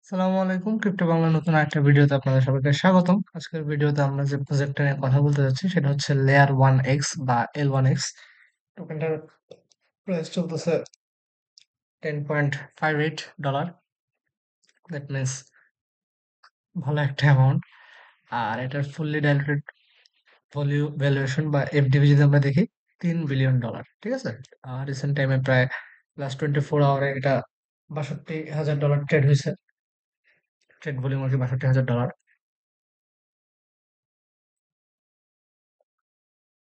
আসসালামু আলাইকুম, ক্রিপ্টো বাংলা নতুন আরেকটা ভিডিওতে আপনাদের সবাইকে স্বাগতম। আজকের ভিডিওতে আমরা যে প্রজেক্টটা নিয়ে কথা বলতে যাচ্ছি সেটা হচ্ছে লেয়ার 1x বা L1x। টোকেনটার প্রাইস চলতেছে $10.58। দ্যাট মিনস ভালো একটা অ্যামাউন্ট। আর এটার ফুললি ডাইলুটেড ভ্যালুয়েশন বা এফডিভি যদি আমরা দেখি $3 বিলিয়ন, ঠিক আছে। রিসেন্ট টাইমে প্রায় লাস্ট 24 আওয়ারে এটা $62,000 ট্রেড হয়েছে। ট্রেড ভলিউম আর কি $62,000।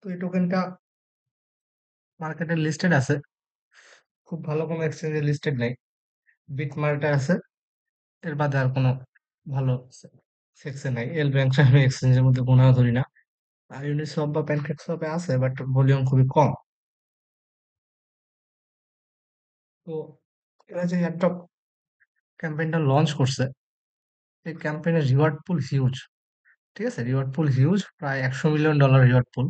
তো এই টোকেনটা মার্কেটে লিস্টেড আছে, খুব ভালো কোনো এক্সচেঞ্জে লিস্টেড নাই। বিটমার্টে আছে, এর বাদে আর কোনো ভালো সেক্সে নাই। এল ব্যাংক আমি এক্সচেঞ্জের মধ্যে গোনাও ধরি না। আর ইউনিসওয়াপ বা প্যানকেক সোয়াপে আছে, বাট ভলিউম খুবই কম। তো এরা যে এয়ারড্রপ ক্যাম্পেইনটা লঞ্চ করছে, এই ক্যাম্পেইনের রিওয়ার্ড পুল হিউজ। ঠিক আছে, রিওয়ার্ড পুল হিউজ, প্রায় $100 মিলিয়ন রিওয়ার্ড পুল।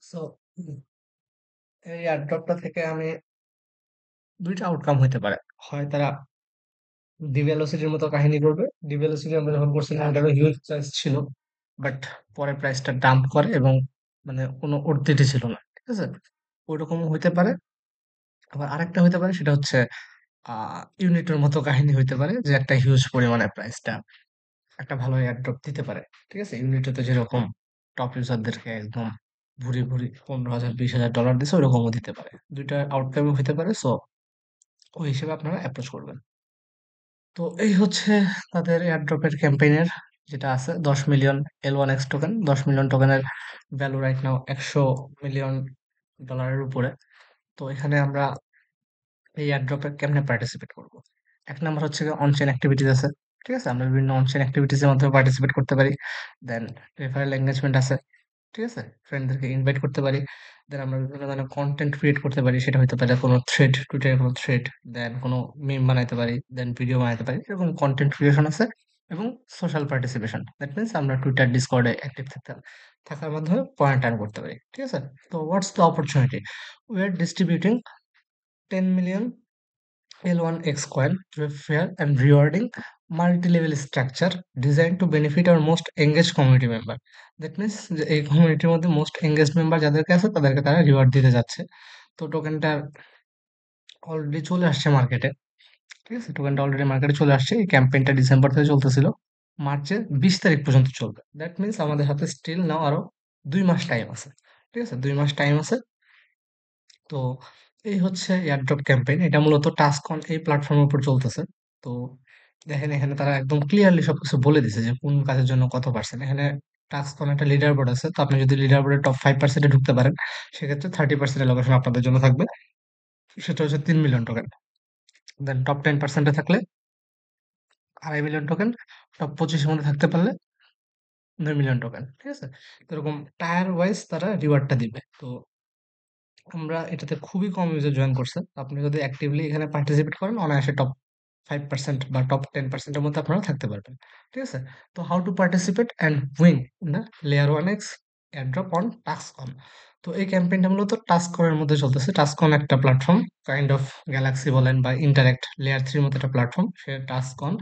সো এই এয়ারড্রপটা থেকে আমি দুইটা আউটকাম হইতে পারে। হয় তারা ডিভেলোসিটির মতো কাহিনী করবে। ডিভেলোসিটি আমরা যখন করছিলাম ওটারও হিউজ প্রাইস ছিল, বাট পরে প্রাইসটা ডাম্প করে এবং মানে কোনো অর্থিটি ছিল না, ঠিক আছে। ওইরকমও হইতে পারে। আবার আরেকটা হইতে পারে, সেটা হচ্ছে ইউনিটের মতো কাহিনী হইতে পারে, যে একটা হিউজ পরিমাণে প্রাইসটা একটা ভালো এয়ারড্রপ দিতে পারে। ঠিক আছে, ইউনিটে তো যেরকম টপ ইউজারদেরকে একদম ভুরি ভুরি 15,000 20,000 ডলার দিছে, ওইরকমও দিতে পারে। দুইটা আউটকামও হইতে পারে। সো ওই হিসেবে আপনারা অ্যাপ্রোচ করবেন। তো এই হচ্ছে তাদের এয়ারড্রপের ক্যাম্পেইনের যেটা আছে। 10 মিলিয়ন L1X টোকেন, 10 মিলিয়ন টোকেনের ভ্যালু রাইট নাও $100 মিলিয়ন উপরে। তো এখানে আমরা এই এয়ারড্রপে কেমনে পার্টিসিপেট করব? এক নাম্বার হচ্ছে অনচেন অ্যাক্টিভিটিস আছে। ঠিক আছে, আমরা বিভিন্ন অনচেন অ্যাক্টিভিটিস এর মাধ্যমে পার্টিসিপেট করতে পারি। দেন রেফারেল এঙ্গেজমেন্ট আছে। ঠিক আছে, ফ্রেন্ডদেরকে ইনভাইট করতে পারি। দেন আমরা বিভিন্ন ধরনের কন্টেন্ট ক্রিয়েট করতে পারি। সেটা হতে পারে কোনো থ্রেড, টুইটারে কোনো থ্রেড, দেন কোনো মিম বানাইতে পারি, দেন ভিডিও বানাইতে পারি। এরকম কন্টেন্ট ক্রিয়েশন আছে। এবং সোশ্যাল পার্টিসিপেশন, দ্যাট মিনস আমরা টুইটার, ডিসকর্ডে অ্যাক্টিভ থাকার মাধ্যমে পয়েন্ট আর্ন করতে পারি। ঠিক আছে, তো what's the opportunity? We are distributing 10 million L1X coin to a fair and rewarding multi-level structure designed to benefit our most engaged community member. That means যে এই কমিউনিটির মধ্যে মোস্ট এঙ্গেজড মেম্বার যাদেরকে আছে তাদেরকে তারা রিওয়ার্ড দিতে যাচ্ছে। তো টোকেনটা অলরেডি চলে আসছে মার্কেটে। ঠিক আছে, টোকেনটা অলরেডি মার্কেটে চলে আসছে। এই ক্যাম্পেইনটা ডিসেম্বর থেকে চলতেছিল, মার্চের 20 তারিখ পর্যন্ত চলবে। দ্যাট মিনস আমাদের হাতে স্টিল নাও আরো 2 মাস টাইম আছে। ঠিক আছে, 2 মাস টাইম আছে। তো এই হচ্ছে এয়ারড্রপ ক্যাম্পেইন। এটা মূলত টাস্কন এই প্ল্যাটফর্মের উপর চলতেছে। তো দেখেন, এখানে তারা একদম ক্লিয়ারলি সবকিছু বলে দিছে যে কোন কাজের জন্য কত পার্সেন্ট। এখানে টাস্কন একটা লিডার বোর্ড আছে। তো আপনি যদি লিডার বোর্ডের টপ 5%-এ ঢুকতে পারেন, সেক্ষেত্রে 30% অ্যালোকেশন আপনাদের জন্য থাকবে। সেটা হচ্ছে 3 মিলিয়ন টোকেন। দেন টপ 10%-এ থাকলে 2.5 মিলিয়ন টোকেন। টপ 25-এর মধ্যে থাকতে পারলে 2 মিলিয়ন টোকেন। ঠিক আছে, তো এরকম টায়ার ওয়াইজ তারা রিওয়ার্ডটা দিবে। তো আমরা এটাতে খুবই কম ইউজার জয়েন করছে। আপনি যদি অ্যাক্টিভলি এখানে পার্টিসিপেট করেন, অনায়াসে টপ 5% বা টপ 10%-এর মধ্যে আপনারা থাকতে পারবেন। ঠিক আছে, তো how to participate and win in the layer 1x airdrop on Tascon. তো এই ক্যাম্পেইনটা মূলত টাস্কনের মধ্যে চলতেছে। টাস্কন একটা প্ল্যাটফর্ম, কাইন্ড অফ গ্যালাক্সি বলেন বা ইন্টারেক্ট লেয়ার 3 মতো একটা প্ল্যাটফর্ম, সে টাস্কন।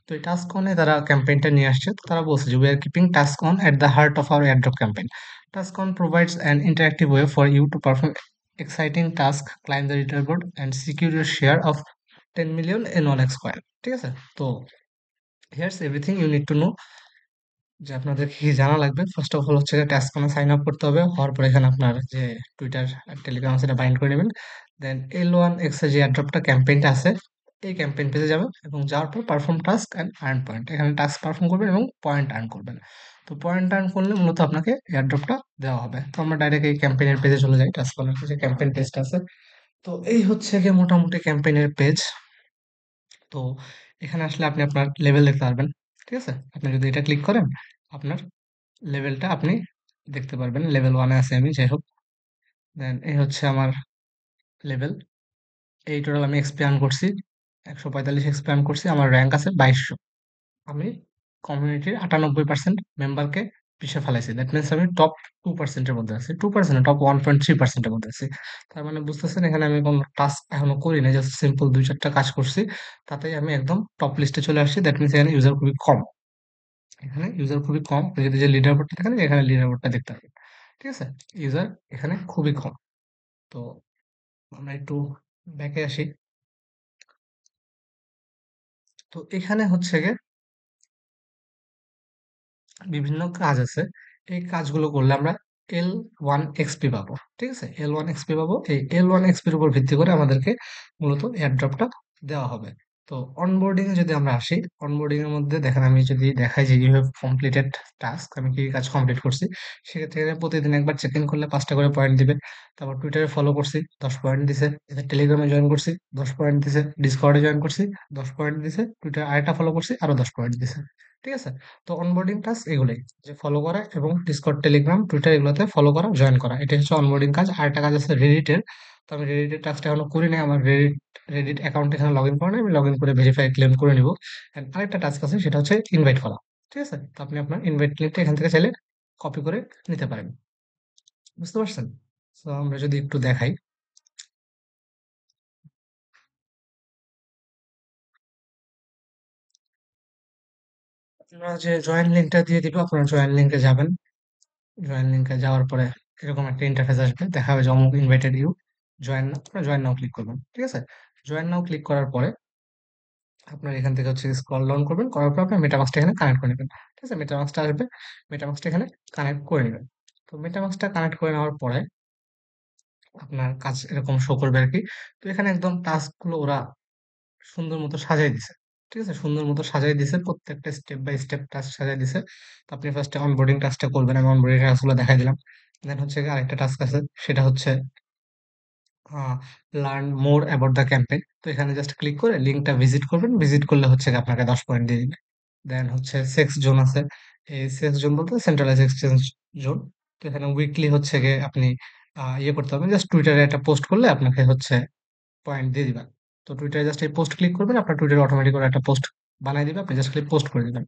তো এই টাস্কনে তারা ক্যাম্পেইনটা নিয়ে আসছে। তো তারা বলছে যে we are keeping Tascon at the heart of our airdrop campaign. Tascon provides an interactive way for you to perform exciting tasks, climb the leaderboard, and secure your share of 10 million N1X coin. ঠিক আছে, তো here's everything you need to know. যে আপনাদের কি জানা লাগবে। First of all হচ্ছে টাস্কনে sign up করতে হবে। হওয়ার পর এখানে আপনার যে টুইটার আর টেলিগ্রাম সেটা বাইন্ড করে নেবেন। দেন L1X এর যে এয়ারড্রপটা ক্যাম্পেইনটা আছে, এই ক্যাম্পেইন পেজে যাবেন এবং যাওয়ার পর perform task and earn point, এখানে টাস্ক পারফর্ম করবেন এবং পয়েন্ট আর্ন করবেন। তো পয়েন্ট আর্ন করলে মূলত আপনাকে এয়ারড্রপটা দেওয়া হবে। তো আমরা ডাইরেক্ট এই ক্যাম্পেইনের পেজে চলে যাই। টাস্কনের যে ক্যাম্পেইন পেজটা আছে, তো এই হচ্ছে গিয়ে মোটামুটি ক্যাম্পেইনের পেজ। তো এখানে আসলে আপনি আপনার লেভেল দেখতে পারবেন। ঠিক আছে, আপনি যদি এটা ক্লিক করেন, আপনার লেভেলটা আপনি দেখতে পারবেন। লেভেল 1-এ আছি আমি, যাই হোক। দেন এই হচ্ছে আমার লেভেল। এই টোটাল আমি এক্সপি আর্ন করছি 145 এক্সপি আর্ন করছি। আমার র‍্যাঙ্ক আছে 2200। আমি কমিউনিটির 98% মেম্বারকে পিছিয়ে ফেলাইছি, দ্যাট মিনস আমি টপ 2% এর মধ্যে আছি, 2% টপ 1.3% এর মধ্যে আছি। তার মানে বুঝতেছেন এখানে আমি কোনো টাস্ক এখনো করি নাই, জাস্ট সিম্পল 2-4টা কাজ করছি, তাতেই আমি একদম টপ লিস্টে চলে আসছি। দ্যাট মিনস এখানে ইউজার খুবই কম, এখানে ইউজার খুবই কম। আপনি যদি যে লিডার বোর্ডটা দেখেন, এখানে লিডার বোর্ডটা দেখতে পাবেন, ঠিক আছে? ইউজার এখানে খুবই কম। তো আমরা একটু ব্যাকে আসি। তো এখানে হচ্ছে গিয়ে বিভিন্ন কাজ আছে। এই কাজগুলো করলে আমরা L1 XP পাবো। ঠিক আছে? L1 XP পাবো। এই L1 XP এর উপর ভিত্তি করে আমাদেরকে মূলত এয়ারড্রপটা দেওয়া হবে। তো অনবোর্ডিং এ যদি আমরা আসি, অনবোর্ডিং এর মধ্যে দেখেন আমি যদি দেখাই যে ইউ হ্যাভ কমপ্লিটেড টাস্ক, আমি কি কি কাজ কমপ্লিট করছি, সেক্ষেত্রে এখানে প্রতিদিন একবার চেক ইন করলে 5টা করে পয়েন্ট দিবে। তারপর টুইটারে ফলো করছি, 10 পয়েন্ট দিছে। এদের টেলিগ্রামে জয়েন করছি, 10 পয়েন্ট দিছে। ডিসকর্ডে জয়েন করছি, 10 পয়েন্ট দিছে। টুইটারে আরেকটা ফলো করছি, আরো 10 পয়েন্ট দিছে। ঠিক আছে? তো অনবোর্ডিং টাস্ক এগুলোই, যে ফলো করা এবং ডিসকর্ড, টেলিগ্রাম, টুইটার এগুলোতে ফলো করা, জয়েন করা, এটা হচ্ছে অনবোর্ডিং কাজ। আর একটা কাজ আছে রেডিটের। তো আমি রেডিটের টাস্কটা এখনো করি নাই, আমার রেডিট অ্যাকাউন্ট এখানে লগ ইন করা নাই, আমি লগ ইন করে ভেরিফাই ক্লেম করে নিব। এন্ড আরেকটা টাস্ক আছে, সেটা হচ্ছে ইনভাইট করা। ঠিক আছে? তো আপনি আপনার ইনভাইট লিঙ্কটা এখান থেকে চাইলে কপি করে নিতে পারেন। বুঝতে পারছেন? তো আমরা যদি একটু দেখাই, আমরা যে জয়েন লিঙ্কটা দিয়ে দিব, আপনারা জয়েন লিঙ্কে যাবেন। জয়েন লিঙ্কে যাওয়ার পরে এরকম একটা ইন্টারফেস আসবে, দেখা হবে যে অমুক ইনভাইটেড ইউ, জয়েন নাও, আপনারা জয়েন নাও ক্লিক করবেন। ঠিক আছে? জয়েন নাও ক্লিক করার পরে আপনার এখান থেকে হচ্ছে স্ক্রল ডাউন করবেন, করার পর আপনার মেটামাস্কটা এখানে কানেক্ট করে নেবেন। ঠিক আছে? মেটামাস্কটা আসবে, মেটামাস্কটা এখানে কানেক্ট করে নেবেন। তো মেটামাস্কটা কানেক্ট করে নেওয়ার পরে আপনার কাজ এরকম শো করবে আর কি। তো এখানে একদম টাস্ক গুলো ওরা সুন্দর মতো সাজাই দিছে। ঠিক আছে? সুন্দর মতো সাজাই দিছে, প্রত্যেকটা স্টেপ বাই স্টেপ টাস্ক সাজাই দিছে। তো আপনি ফার্স্টে অনবোর্ডিং টাস্কটা করবেন, আমি অনবোর্ডিং টাস্কগুলো দেখাই দিলাম। দেন হচ্ছে গিয়ে আরেকটা টাস্ক আছে, সেটা হচ্ছে learn more about the campaign. তো এখানে জাস্ট ক্লিক করে লিঙ্কটা ভিজিট করবেন, ভিজিট করলে হচ্ছে গিয়ে আপনাকে 10 পয়েন্ট দিয়ে দিবে। দেন হচ্ছে সেক্স জোন আছে। এই সেক্স জোন বলতে সেন্ট্রালাইজ এক্সচেঞ্জ জোন। তো এখানে উইকলি হচ্ছে গিয়ে আপনি ইয়ে করতে হবে, জাস্ট টুইটারে একটা পোস্ট করলে আপনাকে হচ্ছে পয়েন্ট দিয়ে দিবা। তো টুইটারে জাস্ট এই পোস্ট ক্লিক করবেন, আপনার টুইটারে অটোমেটিক করে একটা পোস্ট বানাই দিবে, আপনি জাস্ট খালি পোস্ট করে দিবেন।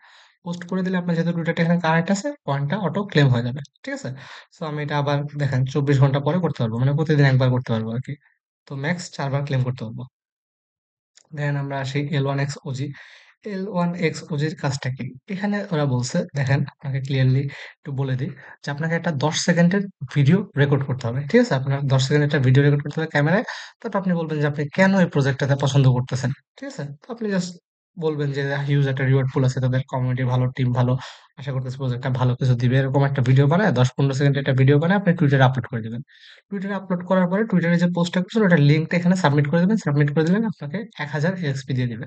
পোস্ট করে দিলে আপনার যেহেতু টুইটারটা এখানে কানেক্ট আছে, পয়েন্টটা অটো ক্লেম হয়ে যাবে। ঠিক আছে? সো আমি এটা আবার দেখেন 24 ঘন্টা পরে করতে পারবো, মানে প্রতিদিন একবার করতে পারবো আর কি। তো ম্যাক্স 4 বার ক্লেম করতে পারবো। দেন আমরা আসি L1X OG। L1X OG-র কাজটা কি? এখানে ওরা বলছে, দেখেন আপনাকে ক্লিয়ারলি একটু বলে দিই, যে আপনাকে একটা 10 সেকেন্ডের ভিডিও রেকর্ড করতে হবে। ঠিক আছে? আপনার 10 সেকেন্ডের একটা ভিডিও রেকর্ড করতে হবে ক্যামেরায়। তারপর আপনি বলবেন যে আপনি কেন এই প্রজেক্টটাতে পছন্দ করতেছেন। ঠিক আছে? তো আপনি জাস্ট বলবেন যে হিউজ একটা রিওয়ার্ড পুল আছে, তাদের কমিউনিটি ভালো, টিম ভালো, আশা করতেছি প্রজেক্টটা ভালো কিছু দিবে। এরকম একটা ভিডিও বানায় 10-15 সেকেন্ডের একটা ভিডিও বানায় আপনি টুইটারে আপলোড করে দিবেন। টুইটারে আপলোড করার পরে টুইটারে যে পোস্টটা করছেন ওটার লিঙ্কটা এখানে সাবমিট করে দিবেন। সাবমিট করে দিলেন আপনাকে 1000 এলএক্সপি দিয়ে দিবে।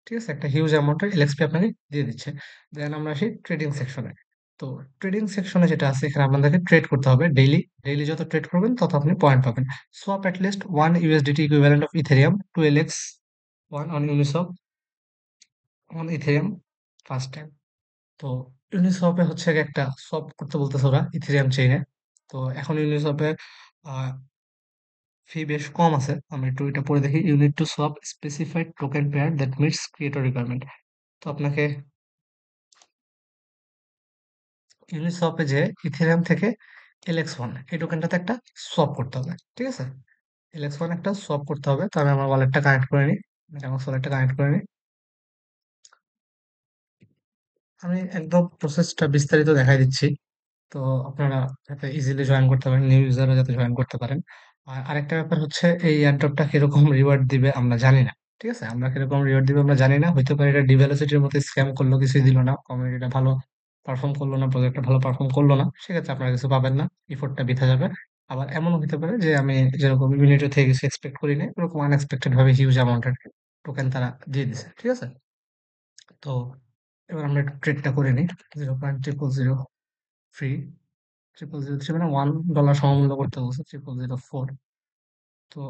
ঠিক আছে? একটা হিউজ অ্যামাউন্টের এলএক্সপি আপনাকে দিয়ে দিচ্ছে। দেন আমরা আসি ট্রেডিং সেকশনে। তো ট্রেডিং সেকশনে যেটা আছে, এখানে আপনাদেরকে ট্রেড করতে হবে ডেইলি। ডেইলি যত ট্রেড করবেন তত আপনি পয়েন্ট পাবেন। Swap at least 1 USDT equivalent of Ethereum to LX1 on Uniswap on Ethereum first time. তো ইউনিসপে হচ্ছে গিয়ে একটা সোয়াপ করতে বলতেছে ওরা ইথেরিয়াম চেইনে। তো এখন ইউনিসপে ফি বেশ কম আছে। আমি একটু এটা পড়ে দেখি। You need to swap specified token pair that meets creator requirement. তো আপনাকে ইউনিসওয়াপে যে ইথেরিয়াম থেকে LX1 এই টোকেনটাতে একটা সোয়াপ করতে হবে। ঠিক আছে? LX1 একটা সোয়াপ করতে হবে। তো আমি আমার ওয়ালেটটা কানেক্ট করে নিই। আমার ওয়ালেটটা কানেক্ট করে নিই। আমি একদম প্রসেসটা বিস্তারিত দেখাই দিচ্ছি। তো আপনারা যাতে ইজিলি জয়েন করতে পারেন, নিউ ইউজাররা যাতে জয়েন করতে পারেন। আর আরেকটা ব্যাপার হচ্ছে, এই এয়ারড্রপটা কিরকম রিওয়ার্ড দিবে আমরা জানি না। ঠিক আছে? আমরা কিরকম রিওয়ার্ড দিবে আমরা জানি না। হইতে পারে এটা ডিভেলোসিটির মতো স্ক্যাম করলো, কিছুই দিল না, কমিউনিটিটা ভালো পারফর্ম করলো না, প্রজেক্টটা ভালো পারফর্ম করলো না, সেক্ষেত্রে আপনারা কিছু পাবেন না, ইফোর্টটা বৃথা যাবে। আবার এমনও হতে পারে যে আমি যেরকম ইউনিটি থেকে কিছু এক্সপেক্ট করি না, ওরকম আনএক্সপেক্টেড ভাবে হিউজ অ্যামাউন্টের টোকেন তারা দিয়ে দিছে। ঠিক আছে? তো এবার আমরা একটু ট্রেডটা করে নিই। 0.000 ফ্রি, 0003 মানে $1 সমমূল্য করতে বলছে, 0004। তো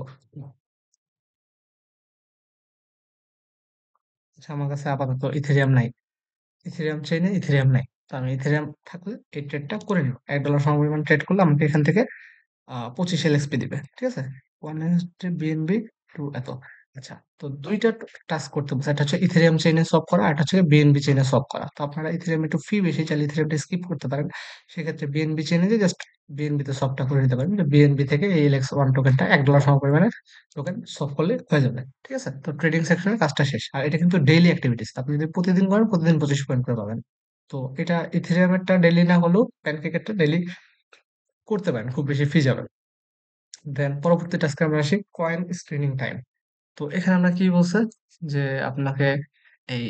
আচ্ছা, আমার কাছে আপাতত ইথেরিয়াম নাই, ইথেরিয়াম চেইনে ইথেরিয়াম নাই। তো আমি ইথেরিয়াম থাকলে এই ট্রেডটা করে নিব। $1 সমপরিমাণ ট্রেড করলে আমাকে এখান থেকে 25 LXP দিবে। ঠিক আছে? 1 বিএনবি টু এত। আচ্ছা, তো ২ টা টাস্ক করতে বলছে। একটা হচ্ছে ইথেরিয়াম চেইনে সলভ করা, আরেকটা হচ্ছে বিএনবি চেইনে সলভ করা। তো আপনারা ইথেরিয়াম একটু ফি বেশি, চাইলে ইথেরিয়ামটা স্কিপ করতে পারেন। সেক্ষেত্রে বিএনবি চেইনে যেয়ে জাস্ট বিএনবি তে সলভটা করে নিতে পারেন। বিএনবি থেকে এই এলএক্স1 টোকেনটা $১ সমপরিমাণের টোকেন সলভ করলে হয়ে যাবে। ঠিক আছে? তো ট্রেডিং সেকশনের কাজটা শেষ। আর এটা কিন্তু ডেইলি এক্টিভিটিস। আপনি যদি প্রতিদিন করেন, প্রতিদিন 25 পয়েন্ট করে পাবেন। তো এটা ইথেরিয়ামেরটা ডেইলি না হলেও প্যানকেকেরটা ডেইলি করতে পারেন। খুব বেশি ফি যাবে না। দেন পরবর্তী টাস্কে আমরা আসি কয়েন স্ক্রিনিং টাইম। তো এখানে আমরা কি বলছে যে আপনাকে এই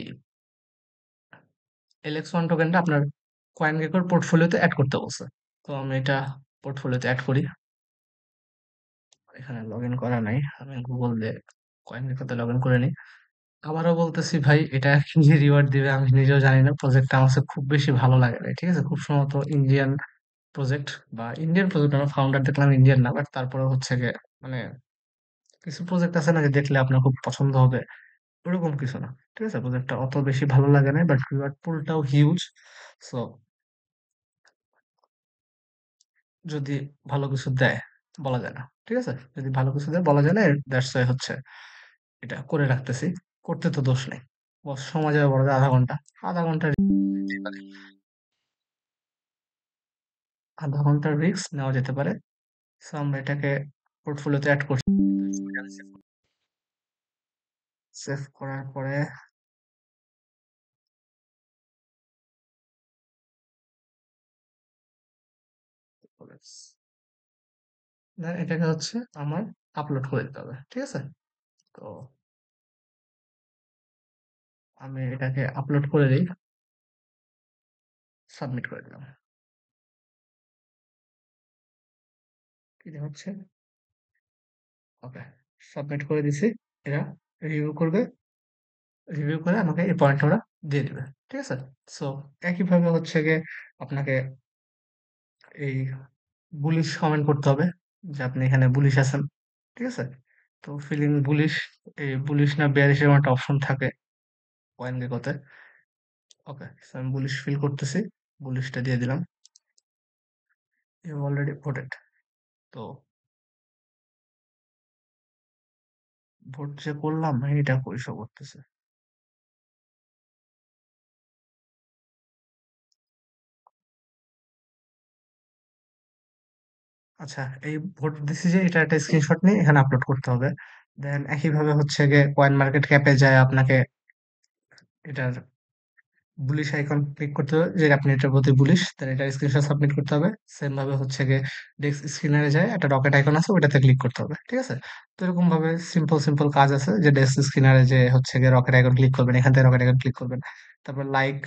এলএক্স1 টোকেনটা আপনার কয়েন গেকোর পোর্টফোলিওতে অ্যাড করতে বলছে। তো আমি এটা পোর্টফোলিওতে অ্যাড করি। এখানে লগ ইন করা নাই, আমি গুগল দিয়ে কয়েন গেকোতে লগ ইন করে নিই। আবারও বলতেছি ভাই, এটা কি রিওয়ার্ড দিবে আমি নিজেও জানি না। প্রজেক্টটা আমার কাছে খুব বেশি ভালো লাগে না, ঠিক আছে? খুব সম্ভবত ইন্ডিয়ান প্রজেক্ট, বা ইন্ডিয়ান প্রজেক্ট, আমার ফাউন্ডার দেখলাম ইন্ডিয়ান না, বাট তারপরে হচ্ছে গিয়ে মানে কিছু প্রজেক্ট আছে না যে দেখলে আপনার খুব পছন্দ হবে, ওরকম কিছু না। ঠিক আছে? প্রজেক্টটা অত বেশি ভালো লাগে না, বাট রিওয়ার্ড পুলটাও হিউজ। সো যদি ভালো কিছু দেয়, বলা যায় না। ঠিক আছে? যদি ভালো কিছু দেয় বলা যায় না। দ্যাটস ওয়াই হচ্ছে এটা করে রাখতেছি। করতে তো দোষ নেই। সময় যাবে বড় ০.৫ ঘন্টা। ০.৫ ঘন্টা যেতে পারে। ০.৫ ঘন্টার রিস্ক নেওয়া যেতে পারে। সো আমরা এটাকে পোর্টফোলিওতে এড করছি। সেভ করার পরে দেন এটাকে হচ্ছে আমার আপলোড করে দিতে হবে। ঠিক আছে? তো আমি এটাকে আপলোড করে দিই, সাবমিট করে দিলাম। কি যে হচ্ছে? ওকে, সাবমিট করে দিছি। এরা রিভিউ করবে, রিভিউ করে আমাকে এই পয়েন্ট ওরা দিয়ে দিবে। ঠিক আছে? সো একইভাবে হচ্ছে গিয়ে আপনাকে এই বুলিশ কমেন্ট করতে হবে যে আপনি এখানে বুলিশ আছেন। ঠিক আছে? তো ফিলিং বুলিশ, এই বুলিশ না বেয়ারিশ এরকম একটা অপশন থাকে কয়েন গেকোতে। ওকে, সো আমি বুলিশ ফিল করতেছি। বুলিশটা দিয়ে দিলাম। You already voted. তো ভোট যে করলাম এটা কই শো করতেছে? আচ্ছা, এই ভোট দিছি যে এটা একটা স্ক্রিনশট নিয়ে এখানে আপলোড করতে হবে। দেন একইভাবে হচ্ছে গিয়ে কয়েন মার্কেট ক্যাপে যায় আপনাকে এটার বুলিশ আইকন ক্লিক করতে হবে যে আপনি এটার প্রতি বুলিশ, দেন এটা স্ক্রিনশট সাবমিট করতে হবে। সেম ভাবে হচ্ছে গিয়ে ডেস্ক স্ক্রিনারে যায় একটা রকেট আইকন আছে, ওটাতে ক্লিক করতে হবে। ঠিক আছে? তো এরকম ভাবে সিম্পল সিম্পল কাজ আছে যে ডেস্ক স্ক্রিনারে যে হচ্ছে গিয়ে রকেট আইকন ক্লিক করবেন, এখান থেকে রকেট আইকন ক্লিক করবেন। তারপর লাইক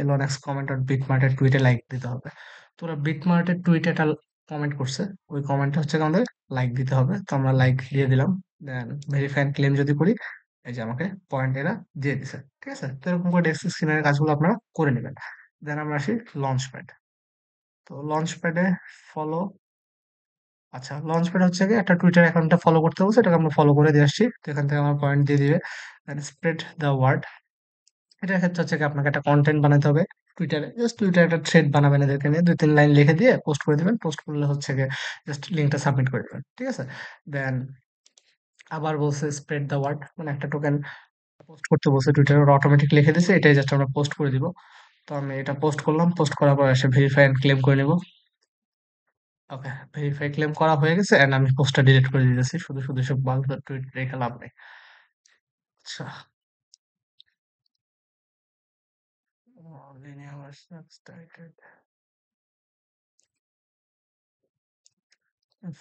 এলন এক্স কমেন্ট আর বিটমার্টের টুইটে লাইক দিতে হবে। তো ওরা বিটমার্টের টুইটে একটা কমেন্ট করছে, ওই কমেন্টটা হচ্ছে গিয়ে আমাদের লাইক দিতে হবে। তো আমরা লাইক দিয়ে দিলাম। দেন ভেরিফাই এন্ড ক্লেম যদি করি, এই যে আমাকে পয়েন্ট এরা দিয়ে দিছে। ঠিক আছে? তো এরকম করে ডেস্ক স্ক্রিনের কাজগুলো আপনারা করে নেবেন। দেন আমরা আসি লঞ্চ প্যাড। তো লঞ্চ প্যাডে ফলো, আচ্ছা লঞ্চ প্যাড হচ্ছে গিয়ে একটা টুইটার অ্যাকাউন্টটা ফলো করতে বলছে, এটাকে আমরা ফলো করে দিয়ে আসছি। তো এখান থেকে আমার পয়েন্ট দিয়ে দিবে। দেন স্প্রেড দ্য ওয়ার্ড, এটার ক্ষেত্রে হচ্ছে কি আপনাকে একটা কনটেন্ট বানাতে হবে টুইটারে। জাস্ট টুইটারে একটা থ্রেড বানাবেন, এদেরকে নিয়ে ২-৩ লাইন লিখে দিয়ে পোস্ট করে দিবেন। পোস্ট করলে হচ্ছে গিয়ে জাস্ট লিঙ্কটা সাবমিট করে দিবেন। ঠিক আছে? দেন আবার বলছে স্প্রেড দ্য ওয়ার্ড, মানে একটা টোকেন পোস্ট করতে বলছে টুইটারে, ওরা অটোমেটিক লিখে দিছে, এটাই জাস্ট আমরা পোস্ট করে দিব। তো আমি এটা পোস্ট করলাম, পোস্ট করার পর এসে ভেরিফাই এন্ড ক্লেম করে নিব। ওকে, ভেরিফাই ক্লেম করা হয়ে গেছে এন্ড আমি পোস্টটা ডিলিট করে দিতেছি। শুধু শুধু সব বালতু টুইট রেখে লাভ নেই। আচ্ছা, linear started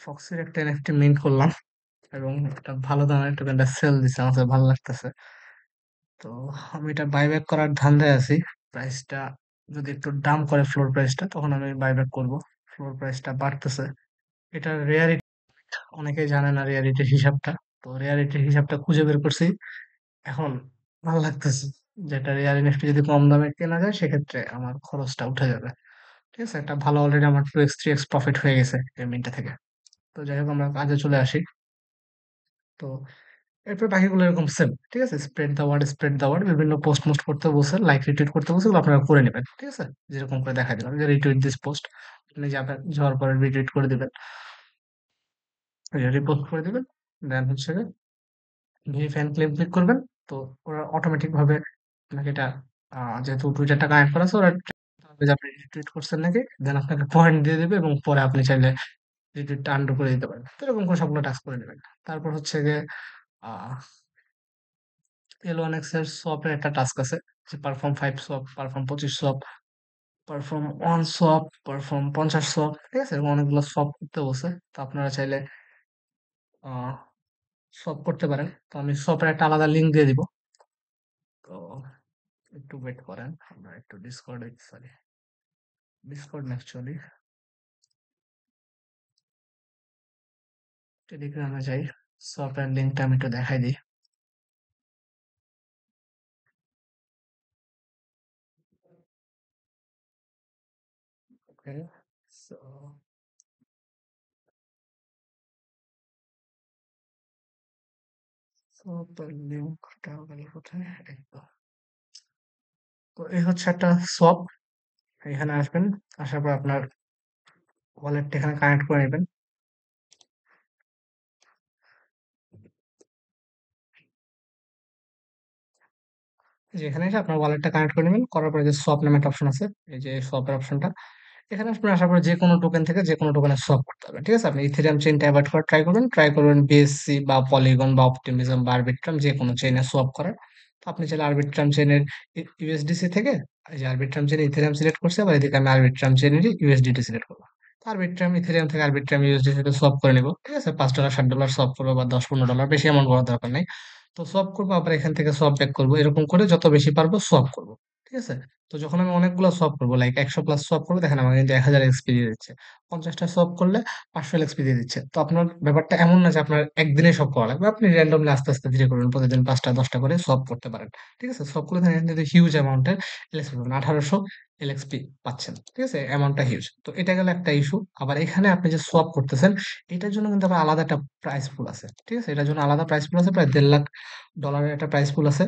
ফক্সের একটা এনএফটি মিন্ট করলাম এবং একটা ভালো দামের টোকেনটা সেল দিছে, আমার কাছে ভালো লাগতেছে। তো আমি এটা বাইব্যাক করার ধান্দায় আছি। প্রাইসটা যদি একটু ডাম্প করে ফ্লোর প্রাইসটা, তখন আমি বাইব্যাক করব। ফ্লোর প্রাইসটা বাড়তেছে। এটা রেয়ারিটি, অনেকেই জানে না রেয়ারিটির হিসাবটা। তো রেয়ারিটির হিসাবটা খুঁজে বের করছি এখন। ভালো লাগতেছে যে একটা রেয়ার এনএফটি যদি কম দামে কেনা যায়, সেক্ষেত্রে আমার খরচটা উঠে যাবে। ঠিক আছে? একটা ভালো, অলরেডি আমার 2x 3x প্রফিট হয়ে গেছে এই মিন্টটা থেকে। তো যাই হোক, আমরা কাজে চলে আসি। তো এরপর বাকিগুলো এরকম সেম। ঠিক আছে? Spread the word, spread the word, বিভিন্ন পোস্ট মোস্ট করতে বলছে, লাইক রিটুইট করতে বলছে, ওগুলো আপনারা করে নেবেন। ঠিক আছে? যেরকম করে দেখা দিলাম যে রিটুইট দিস পোস্ট, আপনি যাবেন, যাওয়ার পরে রিটুইট করে দিবেন, রিপোস্ট করে দিবেন। দেন হচ্ছে গিয়ে ভেরিফাই ক্লেম ক্লিক করবেন। তো ওরা অটোমেটিক ভাবে আপনাকে এটা যেহেতু টুইটারটা কানেক্ট করা আছে, ওরা যে আপনি রিটুইট করছেন নাকি, দেন আপনাকে পয়েন্ট দিয়ে দেবে এবং পরে আপনি চাইলে রিটুইটটা আন্ডু করে দিতে পারেন। তো এরকম করে সবগুলো টাস্ক করে নেবেন। তারপর হচ্ছে গিয়ে আহ L1X এর সোয়াপের একটা টাস্ক আছে, যে perform 5 swap, perform 25 swap, perform 1 swap, perform 50 swap, ঠিক আছে? এরকম অনেকগুলো সোয়াপ করতে বলছে। তো আপনারা চাইলে আহ সোয়াপ করতে পারেন। তো আমি সোয়াপের একটা আলাদা লিঙ্ক দিয়ে দিব। তো একটু ওয়েট করেন, আমরা একটু ডিসকর্ডে, সরি ডিসকর্ড না অ্যাকচুয়ালি টেলিগ্রামে যাই। সোয়াপের লিঙ্কটা আমি একটু দেখাই দিই। ওকে, সো সোয়াপের লিঙ্কটা গেল কোথায়? এই তো। তো এই হচ্ছে একটা সোয়াপ। এখানে আসবেন, আসার পর আপনার ওয়ালেটটা এখানে কানেক্ট করে নেবেন। যে এখানে এসে আপনার ওয়ালেটটা কানেক্ট করে নেবেন, করার পরে যে সোয়াপ নামে একটা অপশন আছে, এই যে সোয়াপের অপশনটা, এখানে আপনি আসার পরে যে কোনো টোকেন থেকে যে কোনো টোকেনে সোয়াপ করতে পারবেন। ঠিক আছে? আপনি ইথেরিয়াম চেইনটা অ্যাভয়েড করার ট্রাই করবেন বিএসসি বা পলিগন বা অপটিমিজম বা আরবিট্রাম যে কোনো চেইনে সোয়াপ করার। তো আপনি চাইলে আরবিট্রাম চেইনের ইউএসডিসি থেকে, এই যে আরবিট্রাম চেইনে ইথেরিয়াম সিলেক্ট করছি, আবার এদিকে আমি আরবিট্রাম চেইনেরই ইউএসডিটি সিলেক্ট করবো। তো আরবিট্রাম ইথেরিয়াম থেকে আরবিট্রাম ইউএসডিসি তে সোয়াপ করে নিব। ঠিক আছে? $5 $7 সোয়াপ করবো, বা 10 $15, বেশি অ্যামাউন্ট করার দরকার নেই। তো সোয়াপ করবো, আবার এখান থেকে সোয়াপ ব্যাক করবো, এরকম করে যত বেশি পারবো সোয়াপ করবো। ঠিক আছে? তো যখন আমি অনেকগুলো সোয়াপ করবো, লাইক 100+ সোয়াপ করবো, দেখেন আমাকে কিন্তু 1000 এক্সপি দিয়ে দিচ্ছে। 50টা সোয়াপ করলে 500 এক্সপি দিয়ে দিচ্ছে। তো আপনার ব্যাপারটা এমন না যে আপনার একদিনে সব করা লাগবে, আপনি র্যান্ডমলি আস্তে আস্তে ধীরে করবেন, প্রতিদিন 5টা 10টা করে সোয়াপ করতে পারেন। ঠিক আছে? সোয়াপ করলে দেখেন কিন্তু হিউজ অ্যামাউন্টের এলএক্সপি পাবেন, 1800 এলএক্সপি পাচ্ছেন। ঠিক আছে? অ্যামাউন্টটা হিউজ। তো এটা গেল একটা ইস্যু। আবার এখানে আপনি যে সোয়াপ করতেছেন, এটার জন্য কিন্তু আবার আলাদা একটা প্রাইস পুল আছে। ঠিক আছে? এটার জন্য আলাদা প্রাইস পুল আছে, প্রায় $1.5 লাখ একটা প্রাইস পুল আছে।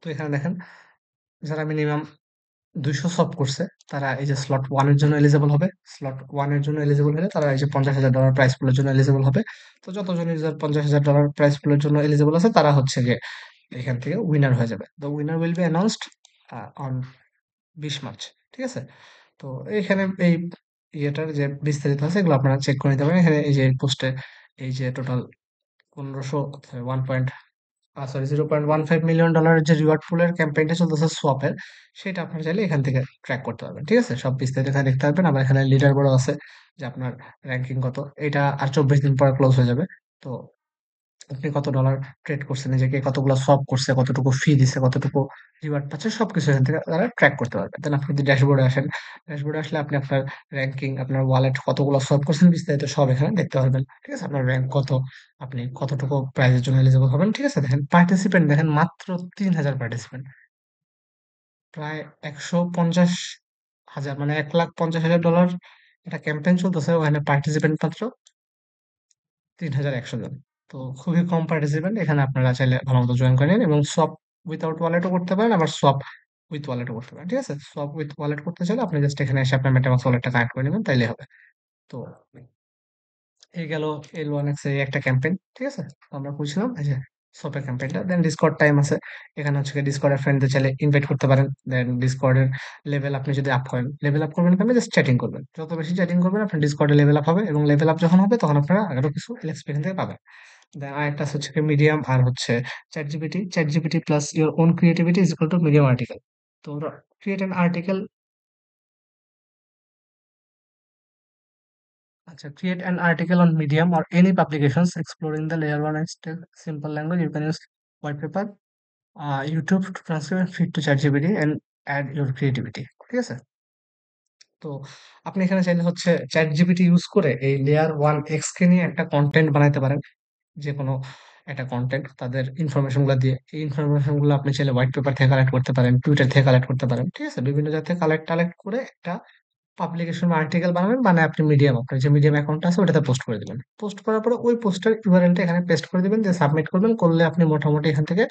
তো এখানে দেখেন, যারা মিনিমাম 200 সলভ করছে, তারা এই যে স্লট 1 এর জন্য এলিজিবল হবে। স্লট 1 এর জন্য এলিজিবল হলে তারা এই যে $50,000 প্রাইস পুলের জন্য এলিজিবল হবে। তো যতজন ইউজার $50,000 প্রাইস পুলের জন্য এলিজিবল আছে, তারা হচ্ছে গিয়ে এখান থেকে উইনার হয়ে যাবে। The winner will be announced on 20 March. ঠিক আছে? তো এইখানে এই ইয়েটার যে বিস্তারিত আছে, এগুলো আপনারা চেক করে নিতে পারেন। এখানে এই যে পোস্টে এই যে টোটাল 1500, 0.15 মিলিয়ন ডলারের যে রিওয়ার্ড পুলের ক্যাম্পেইনটা চলতেছে সোয়াপের, সেটা আপনারা চাইলে এখান থেকে ট্র্যাক করতে পারবেন। ঠিক আছে? সব বিস্তারিত এখানে দেখতে পারবেন। আবার এখানে লিডার বোর্ডও আছে, যে আপনার র্যাঙ্কিং কত। এটা আর 24 দিন পরে ক্লোজ হয়ে যাবে। তো আপনি কত ডলার ট্রেড করছেন, নিজেকে কতগুলো সোয়াপ করছে, কতটুকু ফি দিছে, কতটুকু রিওয়ার্ড পাচ্ছে, সবকিছু এখান থেকে তারা ট্র্যাক করতে পারবে। দেন আপনি যদি ড্যাশবোর্ডে আসেন, ড্যাশবোর্ডে আসলে আপনি আপনার র্যাঙ্কিং, আপনার ওয়ালেট কতগুলো সোয়াপ করছেন, বিস্তারিত সব এখানে দেখতে পারবেন। ঠিক আছে? আপনার র্যাঙ্ক কত, আপনি কতটুকু প্রাইজের জন্য এলিজিবল হবেন। ঠিক আছে? দেখেন পার্টিসিপেন্ট, দেখেন মাত্র 3000 পার্টিসিপেন্ট, প্রায় 150,000, মানে $1,50,000 একটা ক্যাম্পেইন চলতেছে, ওখানে পার্টিসিপেন্ট মাত্র 3100 জন। তো খুবই কম পার্টিসিপেন্ট। এখানে আপনারা চাইলে ভালোমতো জয়েন করে নিন, এবং সোয়াপ উইথআউট ওয়ালেটও করতে পারেন, আবার সোয়াপ উইথ ওয়ালেটও করতে পারেন। ঠিক আছে? সোয়াপ উইথ ওয়ালেট করতে চাইলে আপনি জাস্ট এখানে এসে আপনার মেটামাক্স ওয়ালেটটা কানেক্ট করে নেবেন, তাইলে হবে। তো এই গেল L1X এর একটা ক্যাম্পেইন। ঠিক আছে? তো আমরা বুঝলাম এই যে সোপের ক্যাম্পেইনটা। দেন ডিসকর্ড টাইম আছে। এখানে হচ্ছে ডিসকর্ডের ফ্রেন্ডদের চাইলে ইনভাইট করতে পারেন। দেন ডিসকর্ডের লেভেল আপনি যদি আপ করেন, লেভেল আপ করবেন কেন? জাস্ট চ্যাটিং করবেন। যত বেশি চ্যাটিং করবেন, আপনার ডিসকর্ডে লেভেল আপ হবে, এবং লেভেল আপ যখন হবে, তখন আপনারা আরো কিছু এলএক্সপি এখান থেকে পাবেন। দেন আরেকটা আছে হচ্ছে মিডিয়াম, আর হচ্ছে chat GPT plus your own creativity is equal to medium article. তো ক্রিয়েট অ্যান আর্টিকেল, আচ্ছা, create an article on Medium or any publications exploring the layer one and simple language. You can use white paper, YouTube to transcribe and feed to ChatGPT and add your creativity. ঠিক আছে? তো আপনি এখানে চাইলে হচ্ছে ChatGPT use করে এই layer one x কে নিয়ে একটা কন্টেন্ট বানাইতে পারেন। যে কোনো একটা কন্টেন্ট তাদের ইনফরমেশন গুলো দিয়ে, এই ইনফরমেশন গুলো আপনি চাইলে হোয়াইট পেপার থেকে কালেক্ট করতে পারেন, টুইটার থেকে কালেক্ট করতে পারেন। ঠিক আছে? বিভিন্ন জায়গা থেকে কালেক্ট করে একটা পাবলিকেশন বা আর্টিকেল বানাবেন, মানে আপনি মিডিয়াম, আপনার যে মিডিয়াম অ্যাকাউন্ট আছে ওটাতে পোস্ট করে দিবেন। পোস্ট করার পরে ওই পোস্টের ইউআরএলটা এখানে পেস্ট করে দিবেন, দিয়ে সাবমিট করবেন। করলে আপনি মোটামুটি এখান থেকে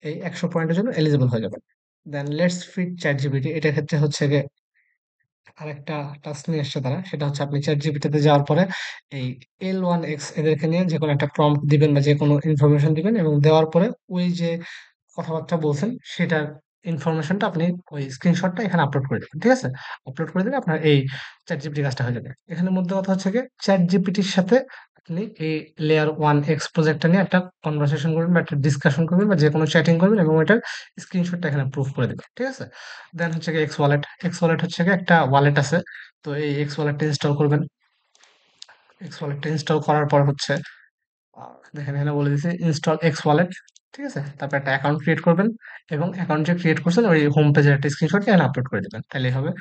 এই 100 পয়েন্টের জন্য এলিজিবল হয়ে যাবেন। Then let's fit chat GPT, এটার ক্ষেত্রে হচ্ছে গিয়ে আরেকটা টাস্ক নিয়ে আসছে তারা, সেটা হচ্ছে আপনি চ্যাট জিপিটিতে যাওয়ার পরে এই L1X এদেরকে নিয়ে যে কোনো একটা প্রম্পট দিবেন বা যে কোনো ইনফরমেশন দিবেন, এবং দেওয়ার পরে ওই যে কথাবার্তা বলছেন সেটার ইনফরমেশনটা আপনি ওই স্ক্রিনশটটা এখানে আপলোড করে দেবেন। ঠিক আছে? আপলোড করে দিলে আপনার এই চ্যাট জিপিটি কাজটা হয়ে যাবে। এখানে মধ্যে কথা হচ্ছে গিয়ে চ্যাট জিপিটির সাথে আপনি এই লেয়ার ওয়ান এক্স প্রজেক্টটা নিয়ে একটা কনভারসেশন করবেন বা একটা ডিসকাশন করবেন বা যে কোনো চ্যাটিং করবেন, এবং ওইটার স্ক্রিনশটটা এখানে প্রুফ করে দেবেন। ঠিক আছে? দেন হচ্ছে গিয়ে এক্স ওয়ালেট। এক্স ওয়ালেট হচ্ছে গিয়ে একটা ওয়ালেট আছে। তো এই এক্স ওয়ালেটটা ইনস্টল করবেন। এক্স ওয়ালেটটা ইনস্টল করার পর হচ্ছে দেখেন এখানে বলে দিছে ইনস্টল এক্স ওয়ালেট। ঠিক আছে? তারপর একটা অ্যাকাউন্ট ক্রিয়েট করবেন, এবং অ্যাকাউন্ট যে ক্রিয়েট করছেন ওই হোম পেজের একটা স্ক্রিনশট এখানে আপলোড করে দিবেন, তাহলেই হবে।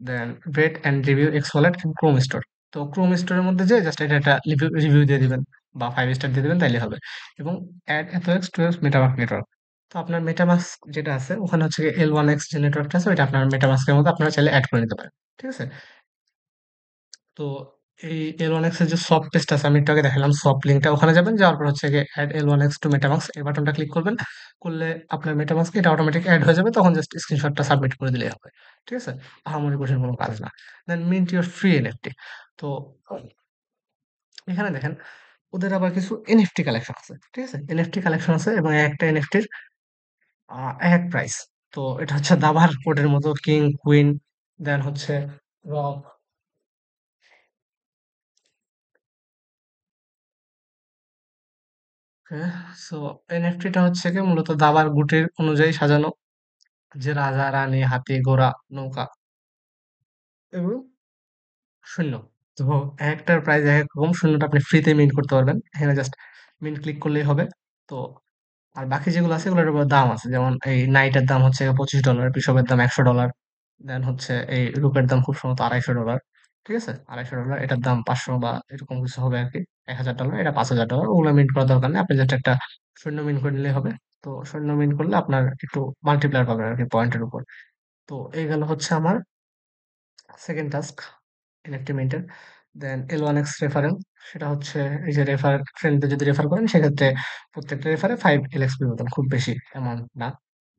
Then rate and review X wallet Chrome store. তো ক্রোম স্টোরের মধ্যে যে জাস্ট এটা একটা রিভিউ রিভিউ দিয়ে দিবেন বা 5 স্টার দিয়ে দিবেন, তাইলে হবে। এবং অ্যাড এথোএক্স টু মেটামাস্ক নেটওয়ার্ক। তো আপনার মেটামাস্ক যেটা আছে ওখানে হচ্ছে L1X যে নেটওয়ার্কটা আছে ওইটা আপনার মেটামাস্কের মধ্যে আপনারা চাইলে অ্যাড করে নিতে পারেন। ঠিক আছে? তো এই L1X এর যে সফট পেজটা আছে, আমি একটু আগে দেখালাম সফট লিঙ্কটা, ওখানে যাবেন, যাওয়ার পর হচ্ছে গিয়ে অ্যাড L1X টু মেটামাস্ক এই বাটনটা ক্লিক করবেন। করলে আপনার মেটামাস্কে এটা অটোমেটিক অ্যাড হয়ে যাবে, তখন জাস্ট স্ক্রিনশটটা সাবমিট করে দিলেই হবে। ঠিক আছে? আহামরি কঠিন কোনো কাজ না। দেন মিন্ট ইউর ফ্রি এনএফটি। তো এখানে দেখেন ওদের আবার কিছু এনএফটি কালেকশন আছে। ঠিক আছে? এনএফটি কালেকশন আছে, এবং একটা এনএফটির এক প্রাইস। তো এটা হচ্ছে দাবার কোডের মতো কিং, কুইন, দেন হচ্ছে রক। হ্যাঁ, সো এনএফটিটা হচ্ছে কি মূলত দাবার গুটির অনুযায়ী সাজানো, যে রাজা, রানী, হাতি, ঘোড়া, নৌকা এবং শূন্য। তো একটার প্রাইস এক এক রকম, শূন্যটা আপনি ফ্রিতে মিন্ট করতে পারবেন। এখানে জাস্ট মিন্ট ক্লিক করলেই হবে। তো আর বাকি যেগুলো আছে এগুলোর উপর দাম আছে, যেমন এই নাইটের দাম হচ্ছে $25, বিশপের দাম $100, দেন হচ্ছে এই রূপের দাম খুব সম্ভবত $250। ঠিক আছে? $250, এটার দাম 500 বা এরকম কিছু হবে আর কি। $1000, এটা $5000। ওগুলো মিন্ট করার দরকার নেই, আপনি জাস্ট একটা শূন্য মিন্ট করে নিলেই হবে। তো শূন্য মিন্ট করলে আপনার একটু মাল্টিপ্লায়ার পাবেন আর কি পয়েন্টের উপর। তো এই গেল হচ্ছে আমার সেকেন্ড টাস্ক এনএফটি মেইনটেইন। দেন L1X রেফারেল, সেটা হচ্ছে এই যে রেফার ফ্রেন্ডদের যদি রেফার করেন সেক্ষেত্রে প্রত্যেকটা রেফারে 5 LXP মতন, খুব বেশি অ্যামাউন্ট না।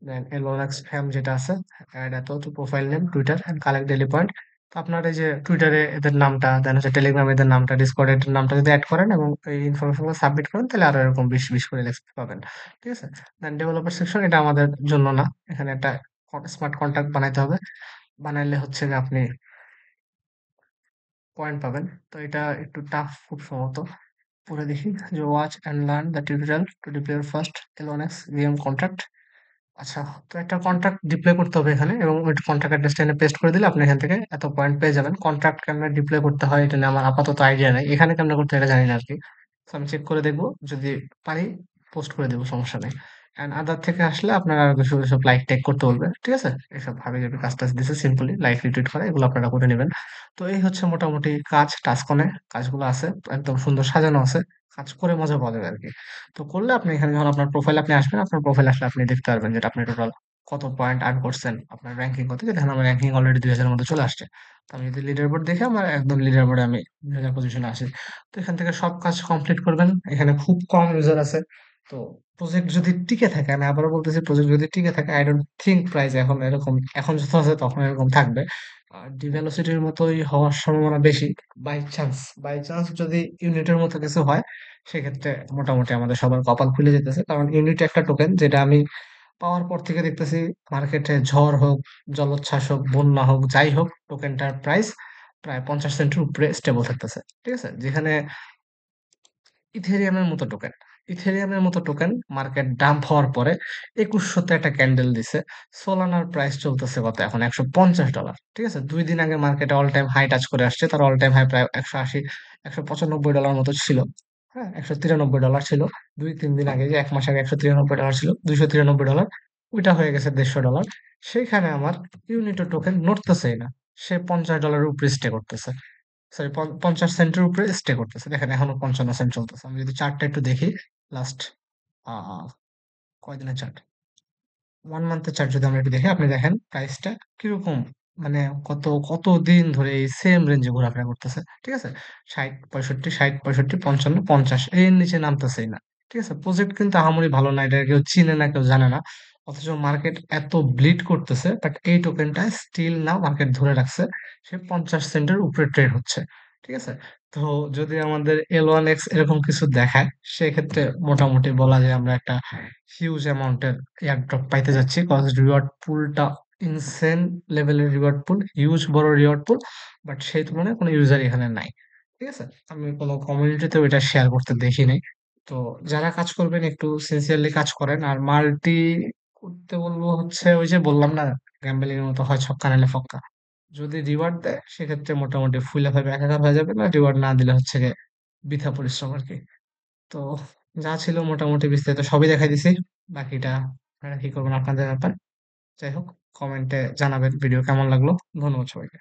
দেন L1X ফ্যাম যেটা আছে, অ্যাড এত to profile name Twitter and collect daily point. তো আপনার এই যে টুইটারে এদের নামটা, দেন হচ্ছে টেলিগ্রামে এদের নামটা, ডিসকর্ডে এদের নামটা যদি অ্যাড করেন এবং এই ইনফরমেশনগুলো সাবমিট করেন, তাহলে আরো এরকম 20 করে এলএক্সপি পাবেন। ঠিক আছে? দেন ডেভেলপার সেকশন, এটা আমাদের জন্য না। এখানে একটা স্মার্ট কন্ট্রাক্ট বানাইতে হবে। বানাইলে হচ্ছে যে আপনি পয়েন্ট পাবেন। তো এটা একটু টাফ খুব সম্ভবত। পড়ে দেখি যে watch and learn the tutorial to deploy first L1X VM contract. আচ্ছা, তো একটা কন্ট্রাক্ট ডিপ্লয় করতে হবে এখানে, এবং ওই কন্ট্রাক্ট অ্যাড্রেসটা এখানে পেস্ট করে দিলে আপনি এখান থেকে এত পয়েন্ট পেয়ে যাবেন। কন্ট্রাক্ট কেমনে ডিপ্লয় করতে হয় এটা নিয়ে আমার আপাতত আইডিয়া নাই। এখানে কেমনে করতে হয় এটা জানি না আরকি। সো আমি চেক করে দেখব। যদি পারি পোস্ট করে দেব, সমস্যা নেই। অ্যান্ড আদার থেকে আসলে আপনারা আরো কিছু এসব লাইক টাইক করতে বলবে। ঠিক আছে? এসব হাবিজাবি কাজ-টাজ দিছে সিম্পলি লাইক রিটুইট করা, এগুলো আপনারা করে নিবেন। তো এই হচ্ছে মোটামুটি কাজ, টাস্কনে কাজগুলো আছে। একদম সুন্দর সাজানো আছে। কাজ করে মজা পাওয়া যাবে আরকি। তো করলে আপনি এখানে যখন আপনার প্রোফাইলে আপনি আসবেন, আপনার প্রোফাইলে আসলে আপনি দেখতে পারবেন যে আপনি টোটাল কত পয়েন্ট আর্ন করছেন, আপনার র‍্যাংকিং কত। দেখেন আমার র‍্যাংকিং অলরেডি 2000 এর মধ্যে চলে আসছে। তো আমি যদি লিডার বোর্ড দেখি, আমার একদম লিডার বোর্ডে আমি 2000 পজিশনে আছি। তো এখান থেকে সব কাজ কমপ্লিট করবেন। এখানে খুব কম ইউজার আছে। তো প্রজেক্ট যদি টিকে থাকে, আমি আবারও বলতেছি প্রজেক্ট যদি টিকে থাকে, আই ডোন্ট থিংক প্রাইস এখন এরকম, এখন যত আছে তখন এরকম থাকবে। ডিভেলোসিটির মতোই হওয়ার সম্ভাবনা বেশি। বাই চান্স যদি ইউনিটের মতো কিছু হয়, সেক্ষেত্রে মোটামুটি আমাদের সবার কপাল খুলে যেতেছে। কারণ ইউনিট একটা টোকেন যেটা আমি পাওয়ার পর থেকে দেখতেছি মার্কেটে ঝড় হোক, জলোচ্ছ্বাস হোক, বন্যা হোক, যাই হোক, টোকেনটার প্রাইস প্রায় 50 সেন্টের উপরে স্টেবল থাকতেছে। ঠিক আছে? যেখানে ইথেরিয়ামের মতো টোকেন, ইথেরিয়ামের মতো টোকেন মার্কেট ডাম্প হওয়ার পরে 2100 তে একটা ক্যান্ডেল দিছে। সোলানার প্রাইস চলতেছে কত এখন? $150। ঠিক আছে? 2 দিন আগে মার্কেটে অল টাইম হাই টাচ করে আসছে। তার অল টাইম হাই প্রায় 180, $195 মতো ছিল। হ্যাঁ? $193 ছিল। 2-3 দিন আগে, যে 1 মাস আগে $193 ছিল, $293, ওইটা হয়ে গেছে $150। সেইখানে আমার ইউনিটো টোকেন নড়তেছেই না। সে $50 এর উপরে স্টে করতেছে। সরি, 50 সেন্টের উপরে স্টে করতেছে। দেখেন এখনো 55 সেন্ট চলতেছে। আমি যদি চার্টটা একটু দেখি, লাস্ট কয়দিনের চার্ট, 1 মান্থের চার্ট যদি আমরা একটু দেখি, আপনি দেখেন প্রাইসটা কিরকম, মানে কত দিন ধরে এই সেম রেঞ্জে ঘোরাফেরা করতেছে। ঠিক আছে? 60 65, 60 65 55 50, এর নিচে নামতেছেই না। ঠিক আছে? প্রজেক্ট কিন্তু আহামরি ভালো না, এটা কেউ চিনে না, কেউ জানে না। অথচ মার্কেট এত ব্লিড করতেছে, বাট এই টোকেনটা স্টিল না মার্কেট ধরে রাখছে, সে 50 সেন্টের উপরে ট্রেড হচ্ছে। ঠিক আছে, তো যদি আমাদের L1X এরকম কিছু দেখায়, সেক্ষেত্রে মোটামুটি বলা যায় আমরা একটা হিউজ অ্যামাউন্টের এয়ারড্রপ পাইতে যাচ্ছি, কজ রিওয়ার্ড পুলটা ইনসেন লেভেলের রিওয়ার্ড পুল, হিউজ বড় রিওয়ার্ড পুল, বাট সেই তুলনায় কোনো ইউজার এখানে নাই। ঠিক আছে, আমি কোনো কমিউনিটিতেও এটা শেয়ার করতে দেখি নাই। তো যারা কাজ করবেন একটু সিনসিয়ারলি কাজ করেন। আর মাল্টি করতে বলবো হচ্ছে ওই যে বললাম না, গ্যাম্বলিং এর মতো, হয় ছক্কা নাহলে ফক্কা। যদি রিওয়ার্ড দেয় সেক্ষেত্রে মোটামুটি ফুলে ভাবে একাকার হয়ে যাবে, না রিওয়ার্ড না দিলে হচ্ছে গিয়ে বৃথা পরিশ্রম আর কি। তো যা ছিল মোটামুটি বিস্তারিত সবই দেখাই দিছি। বাকিটা আপনারা কি করবেন আপনাদের ব্যাপার। যাই হোক, কমেন্টে জানাবেন ভিডিও কেমন লাগলো। ধন্যবাদ সবাইকে।